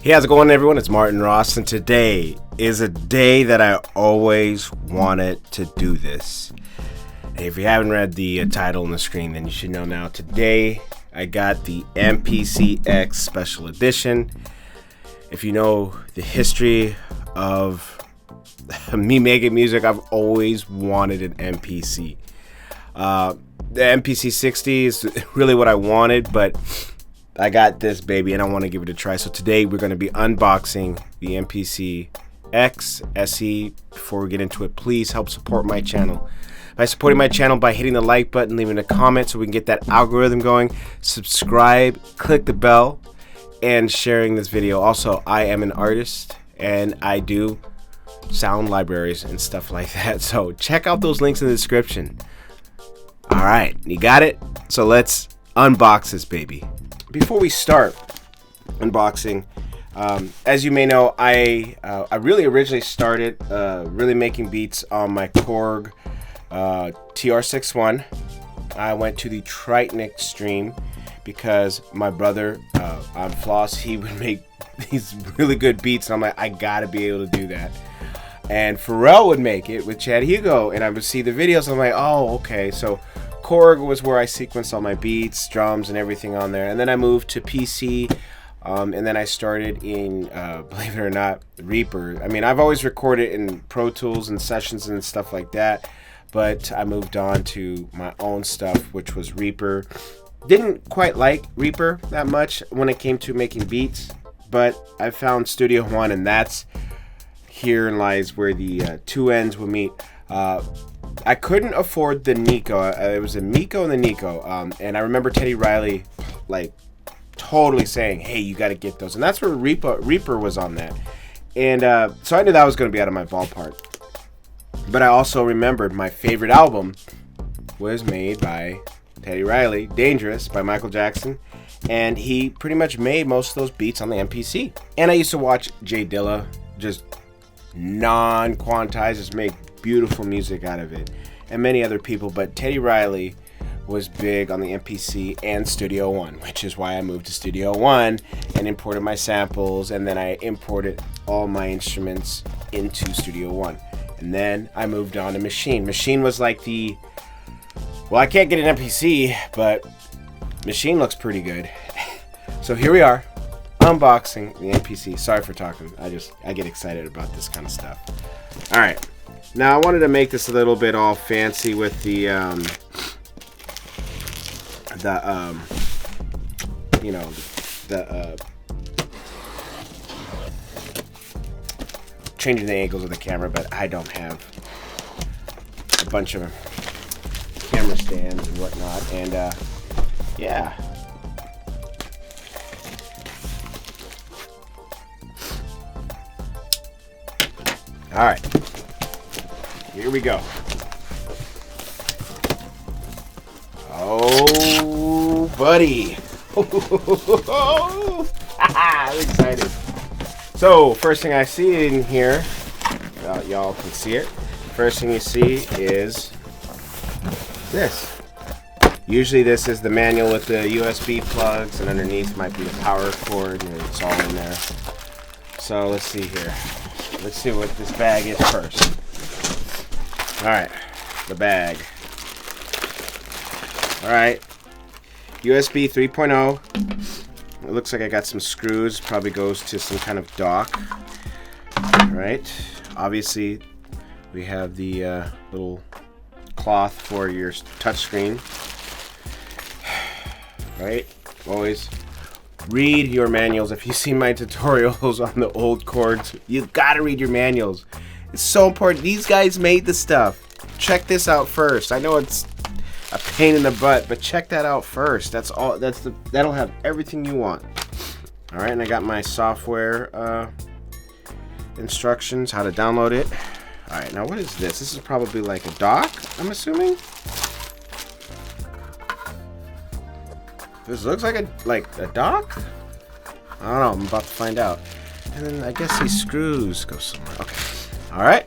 Hey, how's it going, everyone? It's Martin Ross, and today is a day that I always wanted to do this. And if you haven't read the title on the screen, then you should know now. Today, I got the MPC X Special Edition. If you know the history of me making music, I've always wanted an MPC. The MPC 60 is really what I wanted, but I got this baby and I want to give it a try. So today we're going to be unboxing the MPC X SE. Before we get into it, please help support my channel by supporting my channel by hitting the like button, leaving a comment so we can get that algorithm going, subscribe, click the bell, and sharing this video. Also, I am an artist and I do sound libraries and stuff like that, so check out those links in the description. All right, you got it? So let's unbox this baby. Before we start unboxing, as you may know, I really originally started really making beats on my Korg TR61. I went to the Triton Extreme because my brother iMFloss, he would make these really good beats, and I'm like, I gotta be able to do that. And Pharrell would make it with Chad Hugo, and I would see the videos, and I'm like, oh, okay. So Korg was where I sequenced all my beats, drums, and everything on there. And then I moved to PC, and then I started in, believe it or not, Reaper. I mean, I've always recorded in Pro Tools and sessions and stuff like that, but I moved on to my own stuff, which was Reaper. Didn't quite like Reaper that much when it came to making beats, but I found Studio One, and that's here lies where the two ends will meet. I couldn't afford the Nico. It was a Miko and the Nico, and I remember Teddy Riley like totally saying, hey, you got to get those, and that's where Reaper was on that. And so I knew that was going to be out of my ballpark. But I also remembered my favorite album was made by Teddy Riley, Dangerous by Michael Jackson, and he pretty much made most of those beats on the MPC. And I used to watch Jay Dilla just non-quantized, just make beautiful music out of it, and many other people, but Teddy Riley was big on the MPC and Studio One, which is why I moved to Studio One and imported my samples, and then I imported all my instruments into Studio One, and then I moved on to Machine. Machine was like the, well, I can't get an MPC, but Machine looks pretty good. So here we are, unboxing the MPC. Sorry for talking. I get excited about this kind of stuff. All right. Now I wanted to make this a little bit all fancy with the changing the angles of the camera, but I don't have a bunch of camera stands and whatnot, and yeah. All right. Here we go. Oh, buddy. I'm excited. So, first thing I see in here, y'all can see it. First thing you see is this. Usually this is the manual with the USB plugs, and underneath might be the power cord, and it's all in there. So, let's see here. Let's see what this bag is first. Alright, the bag. Alright, USB 3.0. It looks like I got some screws, probably goes to some kind of dock. Alright, obviously we have the little cloth for your touchscreen. Right, always read your manuals. If you see my tutorials on the old cords, you gotta read your manuals. It's so important. These guys made the stuff. Check this out first. I know it's a pain in the butt, but check that out first. That's all. That'll have everything you want. All right, and I got my software instructions, how to download it. All right, now what is this? This is probably like a dock, I'm assuming. This looks like a dock. I don't know. I'm about to find out. And then I guess these screws go somewhere. Okay. All right.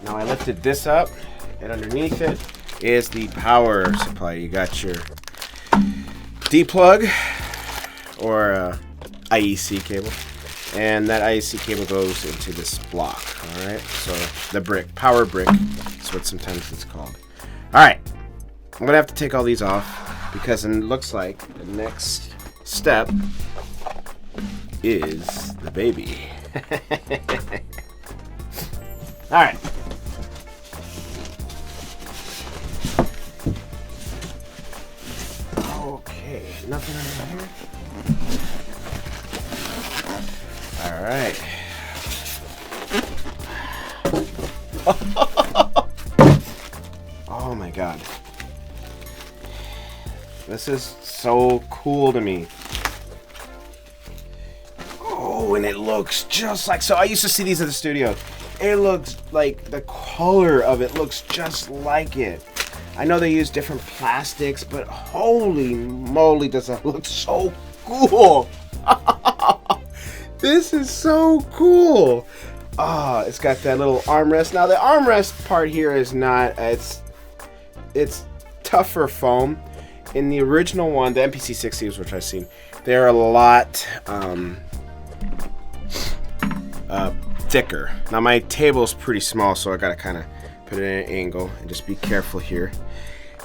Now I lifted this up, and underneath it is the power supply. You got your D plug or IEC cable, and that IEC cable goes into this block. All right, so the brick, power brick, is what sometimes it's called. All right, I'm gonna have to take all these off because it looks like the next step is the baby. All right. Okay, nothing under here. All right. Oh my God. This is so cool to me. Oh, and it looks just like, so I used to see these at the studio. It looks like the color of it looks just like it. I know they use different plastics, but holy moly, does that look so cool. This is so cool. Ah, it's got that little armrest. Now the armrest part here is not, it's tougher foam. In the original one, the MPC X SE, which I've seen, they're a lot thicker. Now my table's pretty small, so I gotta kind of put it in an angle and just be careful here.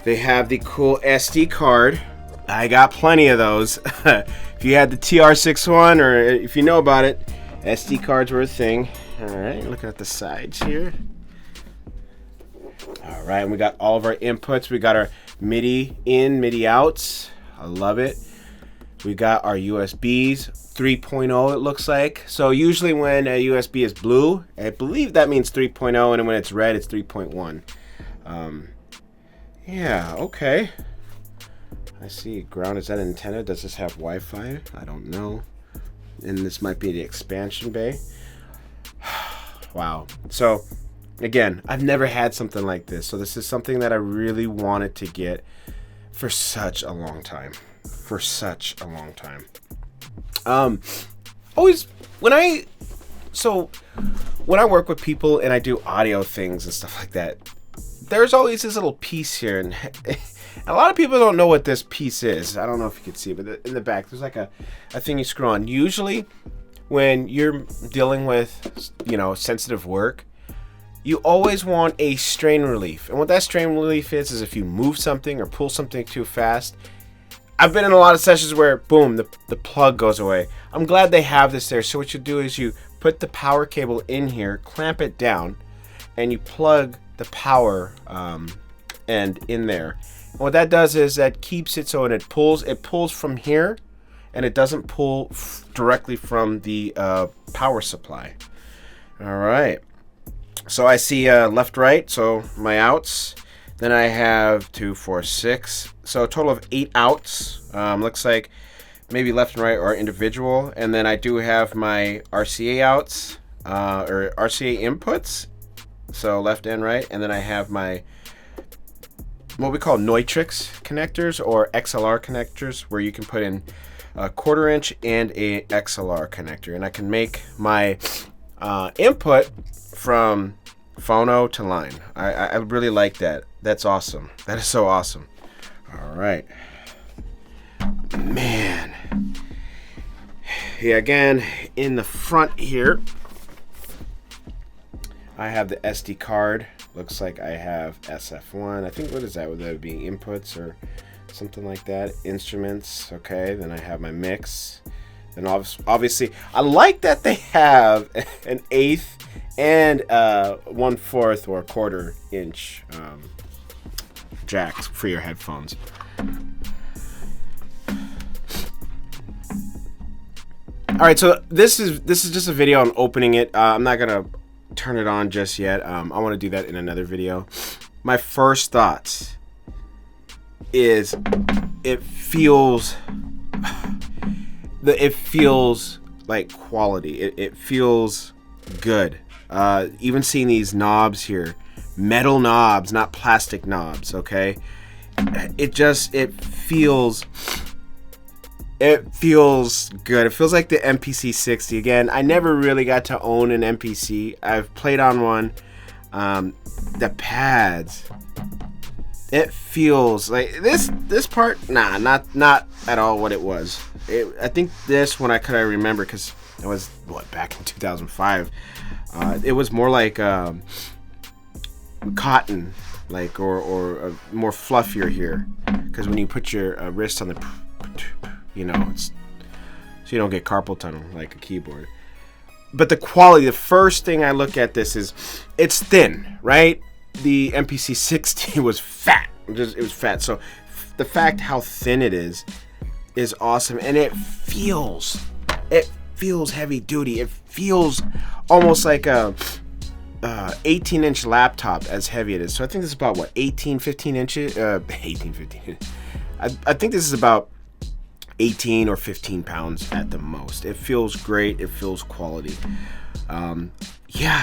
They have the cool SD card. I got plenty of those. If you had the TR61 or if you know about it, SD cards were a thing. All right, looking at the sides here. All right, and we got all of our inputs. We got our MIDI in, MIDI outs. I love it. We got our USBs, 3.0 it looks like. So usually when a USB is blue, I believe that means 3.0, and when it's red, it's 3.1. Yeah, okay. I see. Ground, is that an antenna? Does this have Wi-Fi? I don't know. And this might be the expansion bay. Wow. So, again, I've never had something like this. So this is something that I really wanted to get for such a long time. For such a long time. Always, when I work with people and I do audio things and stuff like that, there's always this little piece here, and a lot of people don't know what this piece is. I don't know if you can see it, but in the back there's like a thing you screw on. Usually when you're dealing with, you know, sensitive work, you always want a strain relief. And what that strain relief is if you move something or pull something too fast. I've been in a lot of sessions where boom, the plug goes away. I'm glad they have this there. So what you do is you put the power cable in here, clamp it down, and you plug the power end in there. And what that does is that keeps it so it pulls from here, and it doesn't pull directly from the power supply. All right. So I see left, right. So my outs. Then I have 2, 4, 6. So a total of 8 outs. Looks like maybe left and right are individual. And then I do have my RCA outs or RCA inputs. So left and right. And then I have my what we call Neutrix connectors or XLR connectors, where you can put in a 1/4 inch and a XLR connector. And I can make my input from phono to line. I really like that. That's awesome. That is so awesome. All right. Man. Yeah, again, in the front here, I have the SD card. Looks like I have SF1. I think, what is that? Would that be inputs or something like that? Instruments. Okay, then I have my mix. Then obviously, I like that they have an 1/8 and 1/4 or 1/4 inch jacks for your headphones. All right, so this is just a video on opening it. I'm not gonna turn it on just yet. I want to do that in another video. My first thoughts is it feels like quality. It feels good. Even seeing these knobs here, metal knobs, not plastic knobs. Okay, it feels good. It feels like the MPC 60. Again, I never really got to own an MPC. I've played on one. The pads, It feels like this part, nah, not at all what it was. I think this one I could remember because it was back in 2005. It was more like cotton, like or more fluffier here, because when you put your wrist on the, it's so you don't get carpal tunnel like a keyboard. But the quality, the first thing I look at this is it's thin, right? The MPC 60 was fat. It was fat. So the fact how thin it is awesome, and it feels heavy duty. It feels almost like a 18-inch laptop as heavy it is. So I think this is about 15 inches. I think this is about 18 or 15 pounds at the most. It feels great. It feels quality.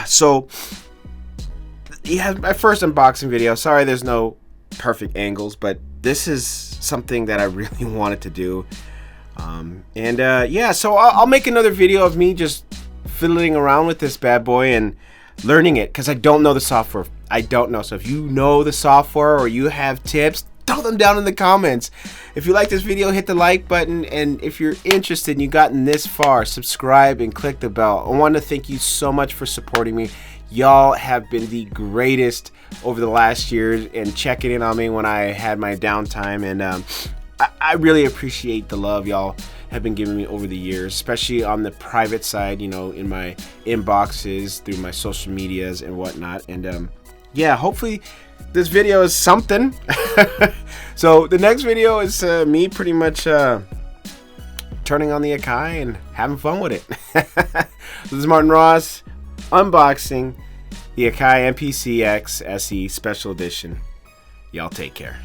So my first unboxing video. Sorry there's no perfect angles, but this is something that I really wanted to do. So I'll make another video of me just fiddling around with this bad boy and learning it, because I don't know the software. I don't know. So if you know the software or you have tips, throw them down in the comments. If you like this video, hit the like button, and if you're interested and you've gotten this far, subscribe and click the bell. I want to thank you so much for supporting me. Y'all have been the greatest over the last year and checking in on me when I had my downtime, and I really appreciate the love y'all have been giving me over the years, especially on the private side, in my inboxes, through my social medias and whatnot. And hopefully this video is something. So the next video is me pretty much turning on the Akai and having fun with it. This is Martin Ross unboxing the Akai MPC X SE Special Edition. Y'all take care.